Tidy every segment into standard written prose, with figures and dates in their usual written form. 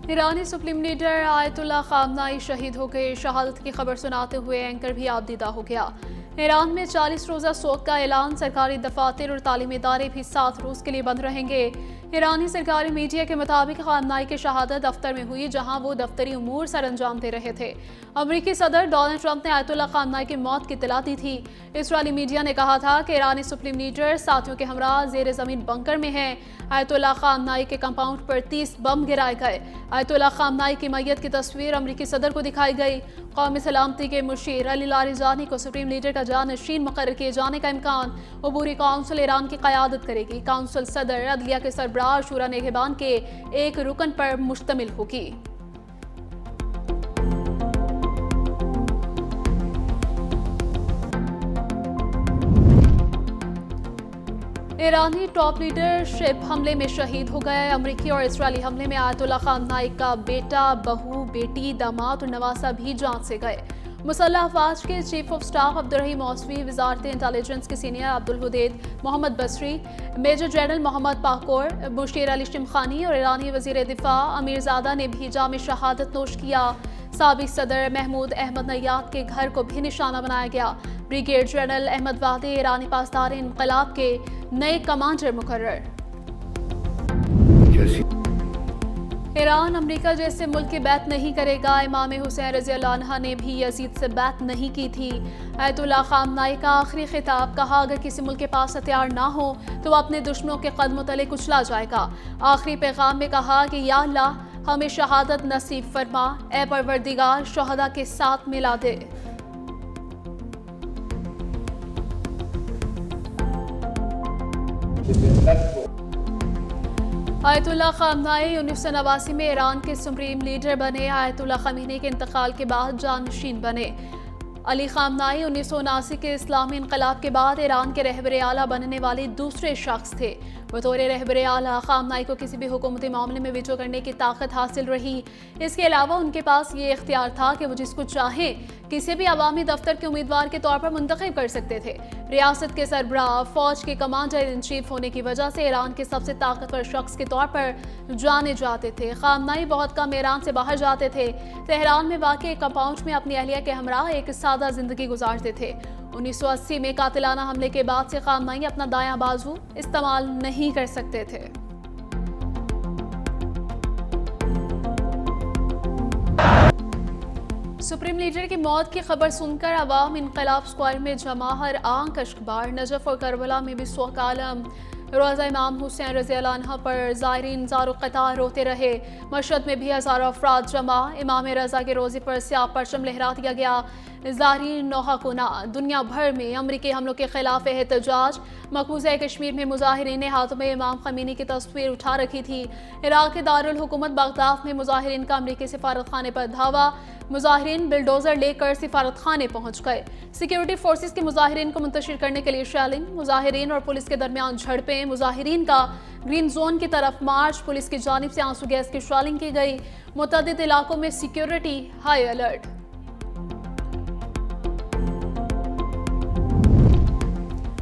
ईरानी supreme leader ayatollah खामनाई शहीद हो गए। शहादत की खबर सुनाते हुए एंकर भी आबदीदा हो गया। ईरान में 40 रोज़ा सोग का ऐलान। सरकारी दफातर और तालीमी इदारे भी 7 रोज़ के लिए बंद रहेंगे। ईरानी सरकारी मीडिया के मुताबिक खामनाई की शहादत दफ्तर में हुई, जहां वो दफ्तरी उमूर सर अंजाम दे रहे थे। अमरीकी सदर डोनाल्ड ट्रंप ने आयतुल्ला खामनाई की मौत की इत्तला दी थी। इसराइली मीडिया ने कहा था कि ईरानी सुप्रीम लीडर साथियों के हमरा जेर जमीन बंकर में हैं। आयतुल्ला खामनाई के कंपाउंड पर 30 बम गिराए गए। आयतुल्ला खामनाई की मैयत की तस्वीर अमरीकी सदर को दिखाई गई। कौमी सलामती के मुशीर अली लारिजानी को सुप्रीम लीडर का जानशीन मुकर्रर किए जाने का इम्कान। अबूरी काउंसिल ईरान की क़यादत करेगी। काउंसिल सदर अदलिया के सरबराह शूरा निगहबान के एक रुकन पर मुश्तमिल होगी। ईरानी टॉप लीडरशिप हमले में शहीद हो गए। अमरीकी और इसराइली हमले में आयतुल्ला खामनाई का बेटा, बहू, बेटी, दामाद और नवासा भी जान से गए। मुसल्लह अफवाज के chief of staff Abdur Rahim Mousavi, Wazarat intelligence के सीनियर अब्दुल हुदैद मोहम्मद बसरी, मेजर जनरल मोहम्मद पाकोर, मुशीर अली शिमखानी और ईरानी वजीर दिफा अमीरजादा ने भी जाम शहादत नोश किया। साबिक सदर महमूद अहमद नैयाद के घर को भी निशाना बनाया गया। ब्रिगेड जनरल अहमद वादी ईरानी पासदार इनकलाब के नए कमांडर मुकर्रर। ईरान अमेरिका जैसे मुल्क की बैत नहीं करेगा। इमाम हुसैन रज़ी अल्लाह अन्हा ने भी यजीद से बैत नहीं की थी। आयतुल्ला खामनाई का आखिरी खिताब, कहा अगर किसी मुल्क के पास हथियार ना हो तो वह अपने दुश्मनों के कदमों तले कुचला जाएगा। आखिरी पैगाम में कहा कि या अल्लाह हमें शहादत नसीब फरमा, ए परवरदिगार शहदा के साथ मिला दे। आयतुल्ला खामनाई 1989 में ईरान के सुप्रीम लीडर बने। आयतुल्ला खमीनी के इंतकाल के बाद जानशीन बने। अली खामनाई 1979 के इस्लामी इनकलाब के बाद ईरान के रहबरे आला बनने वाले दूसरे शख्स थे। बतौर रहबरे आला खामनाई को किसी भी हुकूमती मामले में वीटो करने की ताकत हासिल रही। इसके अलावा उनके पास ये इख्तियार था कि वो जिसको चाहे किसी भी अवामी दफ्तर के उम्मीदवार के तौर पर मुंतखब कर सकते थे। रियासत के सरबराह, फौज के कमांडर इन चीफ होने की वजह से ईरान के सबसे ताकतवर शख्स के तौर पर जाने जाते थे। खामनाई बहुत कम ईरान से बाहर जाते थे। तेहरान में वाक़ एक कंपाउंड में अपनी अहलिया के हमरा एक सादा जिंदगी गुजारते थे। 1980 में कातिलाना हमले के बाद से खामनाई अपना दायां बाजू इस्तेमाल नहीं कर सकते थे। सुप्रीम लीडर की मौत की खबर सुनकर अवाम इनकलाब स्क्वायर में जमा, हर आंख अश्कबार। नजफ और करबला में भी सोग आलम। रोज़ा इमाम हुसैन रज़ी अल्लाह अन्हा पर ज़ायरीन ज़ारो क़तार रोते रहे। मशहद में भी हज़ारों अफराद जमा। इमाम रज़ा के रोज़े पर स्याह परचम लहरा दिया गया। ज़ायरीन नौहा कुना। दुनिया भर में अमरीकी हमलों के खिलाफ एहतजाज। मकबूजा कश्मीर में मुजाहिरीन ने हाथों में इमाम खमीनी की तस्वीर उठा रखी थी। इराक के दारुल हुकूमत बगदाद में मुजाहिरीन का अमरीकी सिफारत खाने पर धावा। मुजाहिरीन बिल्डोजर लेकर सिफारत खाने पहुंच गए। सिक्योरिटी फोर्सेस के मुजाहिरीन को मुंतशिर करने के लिए शेलिंग। मुजाहिरीन और पुलिस के दरमियान झड़पें। मुजाहिरीन का ग्रीन जोन की तरफ मार्च। पुलिस की जानिब से आंसू गैस की शेलिंग की गई। मुतअद्दिद इलाकों में सिक्योरिटी हाई अलर्ट।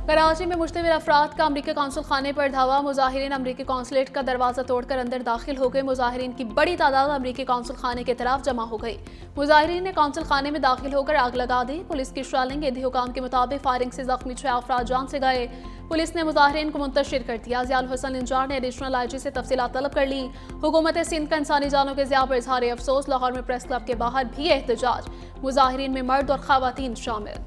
कराची में मुश्तमिल अफराद का अमरीकी कौंसल खाने पर धावा। मुजाहिरीन अमरीकी कौंसलेट का दरवाजा तोड़कर अंदर दाखिल हो गए। मुजाहिरीन की बड़ी तादाद अमरीकी कौंसल खाने की तरफ जमा हो गई। मुजाहिरीन ने कौंसल खाने में दाखिल होकर आग लगा दी। पुलिस की शेलिंग। ईदी हुकाम के मुताबिक फायरिंग से जख्मी 6 अफराद जान से गए। पुलिस ने मुजाहिरीन को मुंतशिर कर दिया। ज़ियाउल हसन इंजार ने एडिशनल IG से तफसीलात तलब कर ली। हुकूमत सिंध का इंसानी जानों के ज़िया पर इजहार अफसोस। लाहौर में प्रेस क्लब के बाहर भी एहतजाज। मुजाहिरीन में मर्द और खवातीन शामिल।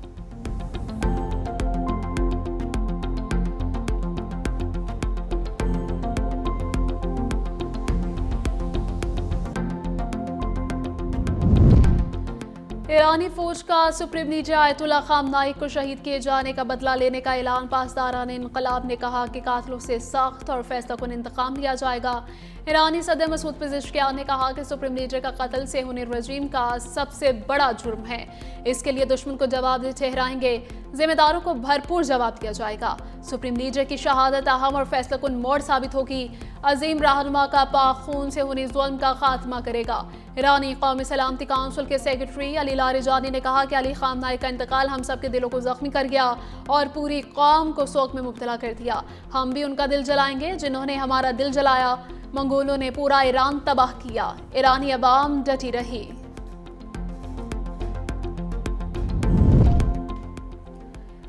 ईरानी फौज का सुप्रीम लीडर आयतुल्ला खामनाई को शहीद किए जाने का बदला लेने का ऐलान। पासदारान इनकलाब ने कहा कि कातिलों से सख्त और फैसलाकुन इंतकाम लिया जाएगा। ईरानी सदर मसूद पेज़ेश्कियान ने कहा कि सुप्रीम लीडर का कत्ल सेहूनी रजीम का सबसे बड़ा जुर्म है। इसके लिए दुश्मन को जवाब ठहराएंगे। जिम्मेदारों को भरपूर जवाब दिया जाएगा। सुप्रीम लीडर की शहादत अहम और फैसलाकुन मोड़ साबित होगी। अजीम रहनुमा का पाक खून से हुनी जुल्म का खात्मा करेगा। ईरानी कौमी सलामती काउंसिल के सेक्रेटरी अली लारिजानी ने कहा कि अली खामनाई का इंतकाल हम सब के दिलों को जख्मी कर गया और पूरी कौम को शोक में मुब्तला कर दिया। हम भी उनका दिल जलाएंगे जिन्होंने हमारा दिल जलाया। मंगू गोलों ने पूरा ईरान तबाह किया। ईरानी अवाम डटी रही।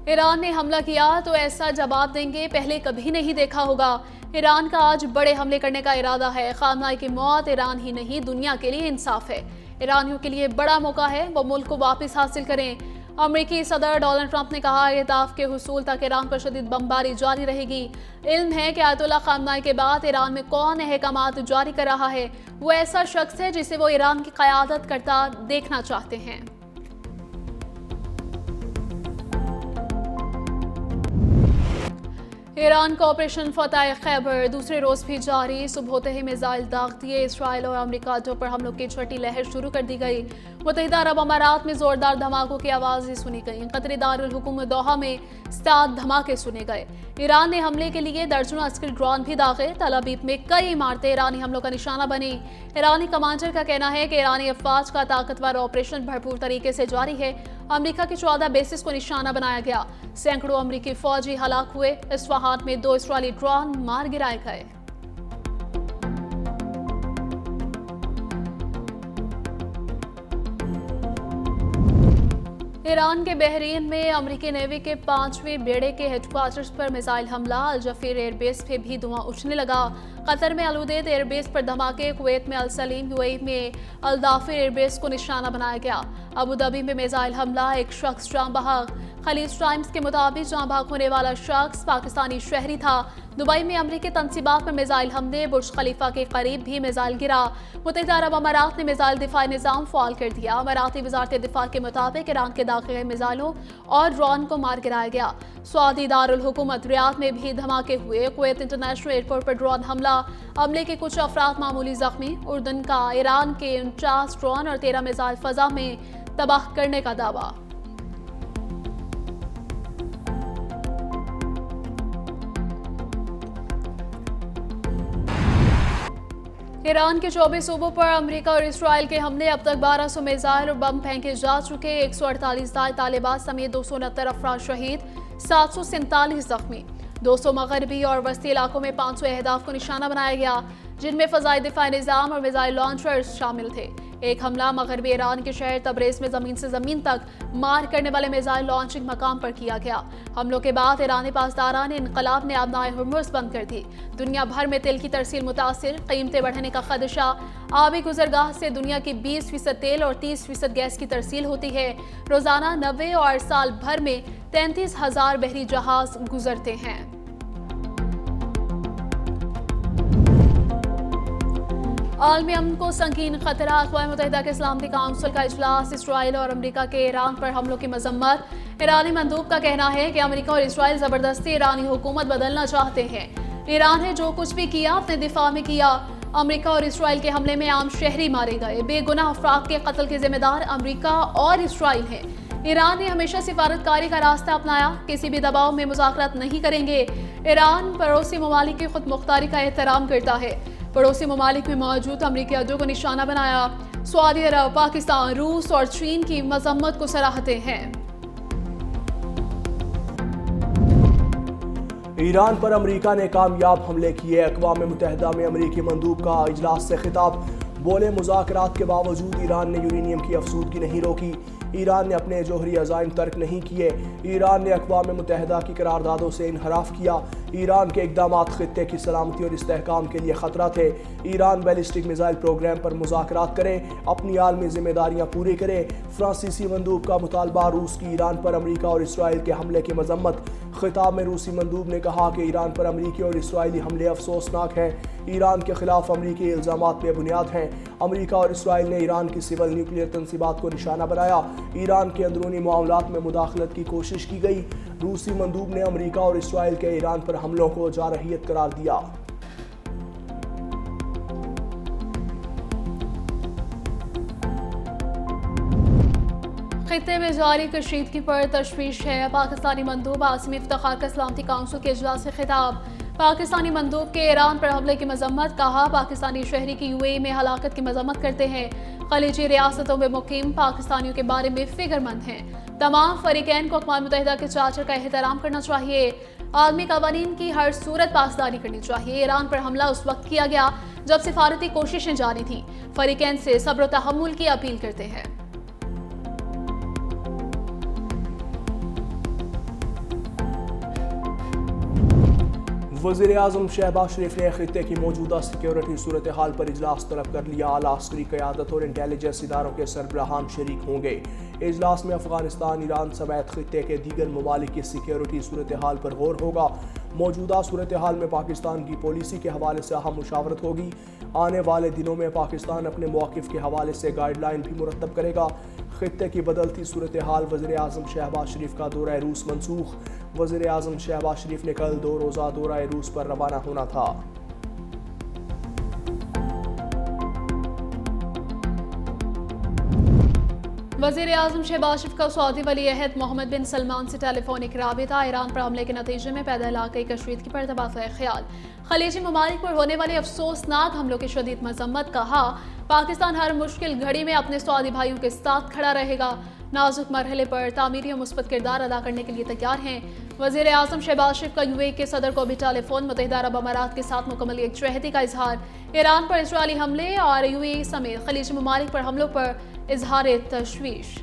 ईरान ने हमला किया तो ऐसा जवाब देंगे पहले कभी नहीं देखा होगा। ईरान का आज बड़े हमले करने का इरादा है। खामनाई की मौत ईरान ही नहीं दुनिया के लिए इंसाफ है। ईरानियों के लिए बड़ा मौका है, वो मुल्क को वापस हासिल करें। अमेरिकी सदर डोनाल्ड ट्रंप ने कहा अहदाफ के हुसूल तक ईरान पर शदीद बमबारी जारी रहेगी। इल्म है कि आयतुल्लाह खामनाई के बाद ईरान में कौन अहकामात जारी कर रहा है। वो ऐसा शख्स है जिसे वो ईरान की क़यादत करता देखना चाहते हैं। ईरान का ऑपरेशन फतह खैबर दूसरे रोज भी जारी। सुबह होते ही मिसाइल दाग दिए। इसराइल और अमेरिका पर हमलों की छठी लहर शुरू कर दी गई। मुत्तहिदा अरब अमारात में जोरदार धमाकों की आवाज़ें सुनी गईं। कतरी दारुल हुकूमत दोहा में 7 धमाके सुने गए। ईरान ने हमले के लिए दर्जनों अस्कर ड्रोन भी दागे। तल अबीब में कई इमारतें ईरानी हमलों का निशाना बनी। ईरानी कमांडर का कहना है कि ईरानी अफवाज का ताकतवर ऑपरेशन भरपूर तरीके से जारी है। अमेरिका के 14 बेसिस को निशाना बनाया गया। सैकड़ों अमेरिकी फौजी हलाक हुए। इस्फहान में 2 इसराइली ड्रोन मार गिराए गए। ईरान के बहरीन में अमेरिकी नेवी के 5वें बेड़े के हेडक्वार्टर्स पर मिसाइल हमला। अल जफीर एयरबेस पे भी धुआं उठने लगा। कतर में अलउदैद एयरबेस पर धमाके। कुवैत में अल सलीम, यूएई में अल दाफिर एयरबेस को निशाना बनाया गया। अबू धाबी में मिसाइल हमला, एक शख्स जाँ बहक। खलीज टाइम्स के मुताबिक जाँ बहक होने वाला शख्स पाकिस्तानी शहरी था। दुबई में अमेरिकी तनसीबात पर मिसाइल हमले। बुर्ज खलीफा के करीब भी मिसाइल गिरा। मुत्तहिदा अरब अमारात ने मिसाइल दिफाई निज़ाम फ़ाल कर दिया। अमाराती वज़ारत दिफा के मुताबिक ईरान के दाखिल गए मिसाइलों और ड्रोन को मार गिराया गया। सऊदी दारुल हुकूमत रियाद में भी धमाके हुए। कुवैत इंटरनेशनल एयरपोर्ट पर ड्रोन हमला। हमले के कुछ अफराद मामूली जख्मी। उर्दन का ईरान के 49 ड्रोन और 13 मिसाइल फ़ज़ा में तबाह करने का दावा। ईरान के 24 सूबों पर अमेरिका और इसराइल के हमले। अब तक 1200 मिसाइल और बम फेंके जा चुके। 148 तालिबान समेत 269 अफराद शहीद, 747 जख्मी। 200 मगरबी और वस्ती इलाकों में 500 अहदाफ को निशाना बनाया गया, जिनमें फ़ज़ाई दिफाई निज़ाम और मिसाइल लॉन्चर्स शामिल थे। एक हमला मगरबी ईरान के शहर तबरेज़ में ज़मीन से ज़मीन तक मार करने वाले मिसाइल लॉन्चिंग मकाम पर किया गया। हमलों के बाद ईरानी पासदारान इनकलाब ने आबनाए हुर्मुज़ बंद कर दी। दुनिया भर में तेल की तरसील मुतासिर। कीमतें बढ़ने का खदशा। आबी गुजरगाह से दुनिया की 20% तेल और 30% गैस की तरसील होती है। रोज़ाना 90 और साल भर में 33,000 बहरी जहाज गुजरते हैं। आलमी अमन को संगीन खतरा। अक़वाम मुत्तहिदा के सलामती काउंसिल का इजलास। इसराइल और अमेरिका के ईरान पर हमलों की मजम्मत। ईरानी मंदूब का कहना है कि अमेरिका और इसराइल जबरदस्ती ईरानी हुकूमत बदलना चाहते हैं। ईरान ने जो कुछ भी किया अपने दिफा में किया। अमेरिका और इसराइल के हमले में आम शहरी मारे गए। बेगुनाह अफराद के कत्ल के जिम्मेदार अमेरिका और इसराइल हैं। ईरान ने हमेशा सिफारतकारी का रास्ता अपनाया। किसी भी दबाव में मुज़ाकरात नहीं करेंगे। ईरान पड़ोसी ममालिक की खुद मुख्तारी का एहतराम करता है। पड़ोसी ममालिक में मौजूद अमरीकी अड्डों को निशाना बनाया। सऊदी अरब, पाकिस्तान, रूस और चीन की मजम्मत को सराहते हैं। ईरान पर अमेरिका ने कामयाब हमले किए। अक़वाम मुत्तहिदा में अमेरिकी मंदूब का इजलास से खिताब। बोले मुज़ाकरात के बावजूद ईरान ने यूरेनियम की अफसूदगी नहीं रोकी। ईरान ने अपने जोहरी अज़ाइम तर्क नहीं किए। ईरान ने अक़वाम मुत्तहिदा की करारदादों से इनहराफ किया। ईरान के इक़दामात ख़ित्ते की सलामती और इस्तेहकाम के लिए ख़तरा थे। ईरान बैलिस्टिक मिसाइल प्रोग्राम पर मुज़ाकरात करे, अपनी आलमी जिम्मेदारियाँ पूरी करे। फ्रांसीसी मंदूब का मुतालबा। रूस की ईरान पर अमेरिका और इसराइल के हमले की मजम्मत। खिताब में रूसी मंदूब ने कहा कि ईरान पर अमेरिकी और इसराइली हमले अफसोसनाक हैं। ईरान के खिलाफ अमेरिकी इल्ज़ामात बेबुनियाद हैं। अमेरिका और इसराइल ने ईरान की सिविल न्यूक्लियर तनसीबात को निशाना बनाया। ईरान के अंदरूनी मामलात में मुदाखलत की कोशिश की गई। रूसी मंदूब ने अमेरिका और इसराइल के ईरान पर हमलों को जारहियत करार दिया। खित्ते में जारी कशीदगी पर तशवीश है। पाकिस्तानी मंदूब आसिम इफ्तिखार का सलामती काउंसिल के इजलास से खिताब। पाकिस्तानी मंदूब के ईरान पर हमले की मजम्मत। कहा पाकिस्तानी शहरी की यूएई में हलाकत की मजम्मत करते हैं। खलीजी रियासतों में मुकीम पाकिस्तानियों के बारे में फिक्रमंद हैं। तमाम फरीकैन को अक़वाम मुत्तहिदा के चार्टर का एहतराम करना चाहिए। आलमी कवानीन की हर सूरत पासदारी करनी चाहिए। ईरान पर हमला उस वक्त किया गया जब सिफारती कोशिशें जारी थी। फरीकैन से सब्र व तहम्मुल की अपील करते हैं। वज़ीर-ए-आज़म शहबाज शरीफ ने खित्ते की मौजूदा सिक्योरिटी सूरत हाल पर इजलास तलब कर लिया। आला अस्करी क़यादत और इंटेलिजेंस इदारों के सरबराहान शरीक होंगे। इजलास में अफगानिस्तान, ईरान समेत खित्ते के दीगर ममालिक की सिक्योरिटी सूरत हाल पर गौर होगा। मौजूदा सूरत हाल में पाकिस्तान की पॉलिसी के हवाले से अहम मुशावरत होगी। आने वाले दिनों में पाकिस्तान अपने मौक़िफ़ के हवाले से गाइडलाइन भी मुरतब करेगा। खित्ते की बदलती सूरत हाल, वज़ीर-ए-आज़म शहबाज शरीफ का दौरा रूस मनसूख। वज़ीर-ए-आज़म शहबाज शरीफ ने कल 2 रोज़ा दौरा रूस पर रवाना होना था। वज़ीर-ए-आज़म शहबाज शरीफ का सऊदी वली अहद मोहम्मद बिन सलमान से टेलीफोनिक राबिता। ईरान पर हमले के नतीजे में पैदा इलाक़ाई कशीदगी पर तबादला ख्याल। खलीजी ममालिक पर होने वाले अफसोसनाक हमलों की शदीद मजम्मत। कहा, पाकिस्तान हर मुश्किल घड़ी में अपने सऊदी भाइयों के साथ खड़ा रहेगा। नाजुक मरहले पर तामीरी और मुस्बत किरदार अदा करने के लिए तैयार हैं। वज़ीर-ए-आज़म शहबाज शरीफ का यूएई के सदर को भी टेलीफोन मुत्तहिदा अरब अमारात के साथ मुकम्मल यकजहती का इजहार। ईरान पर इजरायली हमले और यूएई समेत खलीजी ममालिक पर हमलों पर इजहार तशवीश।